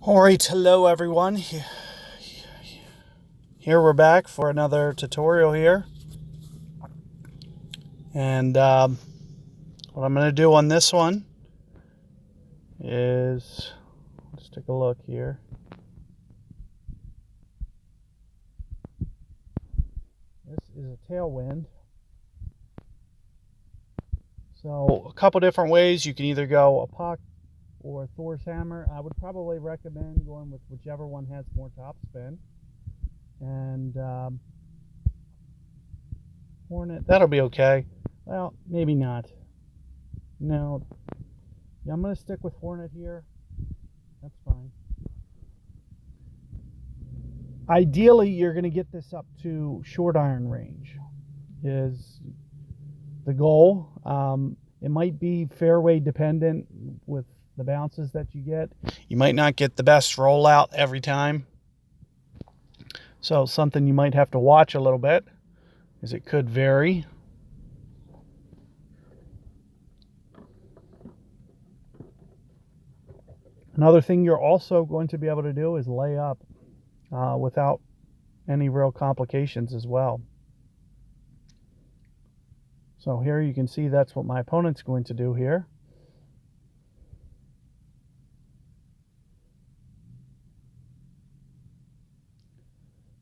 All right, hello everyone. Here we're back for another tutorial here. And what I'm going to do on this one is, let's take a look here. This is a tailwind. So a couple different ways. You can either go a puck or Thor's hammer. I would probably recommend going with whichever one has more top spin. And Hornet, that'll be okay. Well, maybe not. No, yeah, I'm going to stick with Hornet here. That's fine. Ideally, you're going to get this up to short iron range is the goal. It might be fairway dependent with the bounces that you get. You might not get the best rollout every time. So something you might have to watch a little bit, is it could vary. Another thing you're also going to be able to do is lay up without any real complications as well. So here you can see that's what my opponent's going to do here.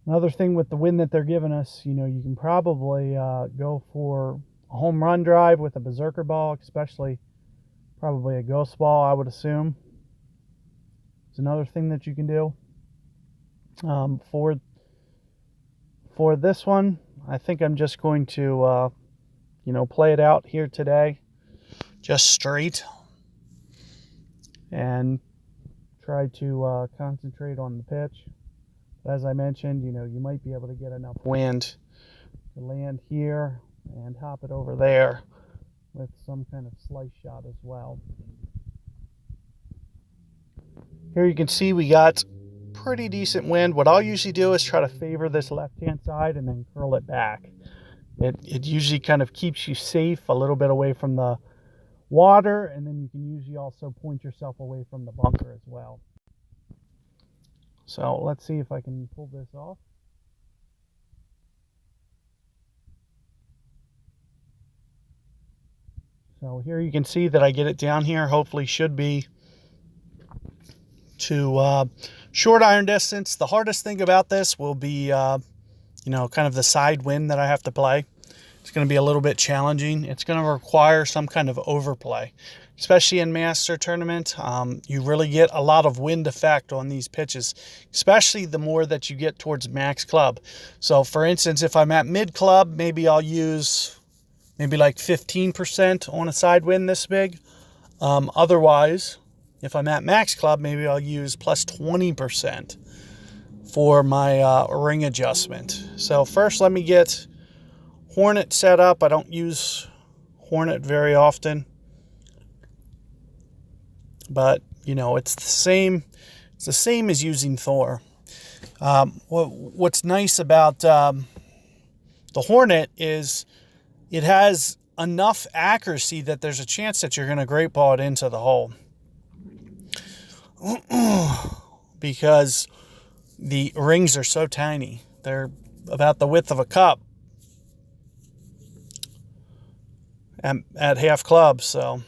Another thing with the wind that they're giving us, you can probably go for a home run drive with a berserker ball, especially probably a ghost ball, I would assume. It's another thing that you can do. For this one, I think I'm just going to, play it out here today, just straight, and try to concentrate on the pitch. As I mentioned, you might be able to get enough wind to land here and hop it over there with some kind of slice shot as well. Here you can see we got pretty decent wind. What I'll usually do is try to favor this left-hand side and then curl it back. It usually kind of keeps you safe a little bit away from the water, and then you can usually also point yourself away from the bunker as well. So let's see if I can pull this off. So here you can see that I get it down here. Hopefully should be to short iron distance. The hardest thing about this will be, kind of the side wind that I have to play. It's going to be a little bit challenging. It's going to require some kind of overplay. Especially in Master Tournament, you really get a lot of wind effect on these pitches, especially the more that you get towards max club. So for instance, if I'm at mid club, maybe I'll use maybe like 15% on a side wind this big. Otherwise, if I'm at max club, maybe I'll use plus 20% for my ring adjustment. So first, let me get Hornet set up. I don't use Hornet very often, but it's the same. It's the same as using Thor. What's nice about the Hornet is it has enough accuracy that there's a chance that you're going to great ball it into the hole, because the rings are so tiny. They're about the width of a cup at half club. So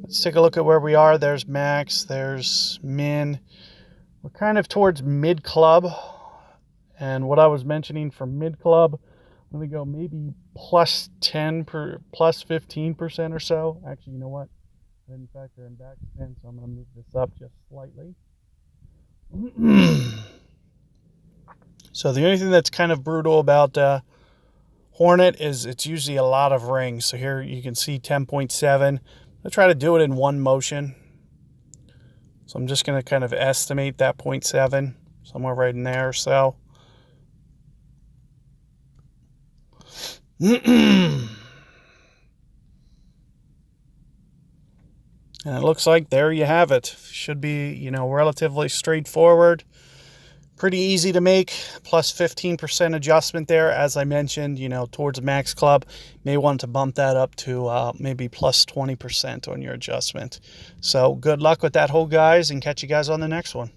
let's take a look at where we are. There's max, there's min. We're kind of towards mid club. And what I was mentioning for mid club, I'm going to go maybe plus 15% or so. Actually, you know what? I didn't factor in backspin, so I'm going to move this up just slightly. So the only thing that's kind of brutal about Hornet is it's usually a lot of rings. So here you can see 10.7. I'll try to do it in one motion. So I'm just going to kind of estimate that 0.7 somewhere right in there or so. And it looks like there you have it. Should be, relatively straightforward. Pretty easy to make, plus 15% adjustment there. As I mentioned, you know, towards max club, may want to bump that up to maybe plus 20% on your adjustment. So good luck with that hole, guys, and catch you guys on the next one.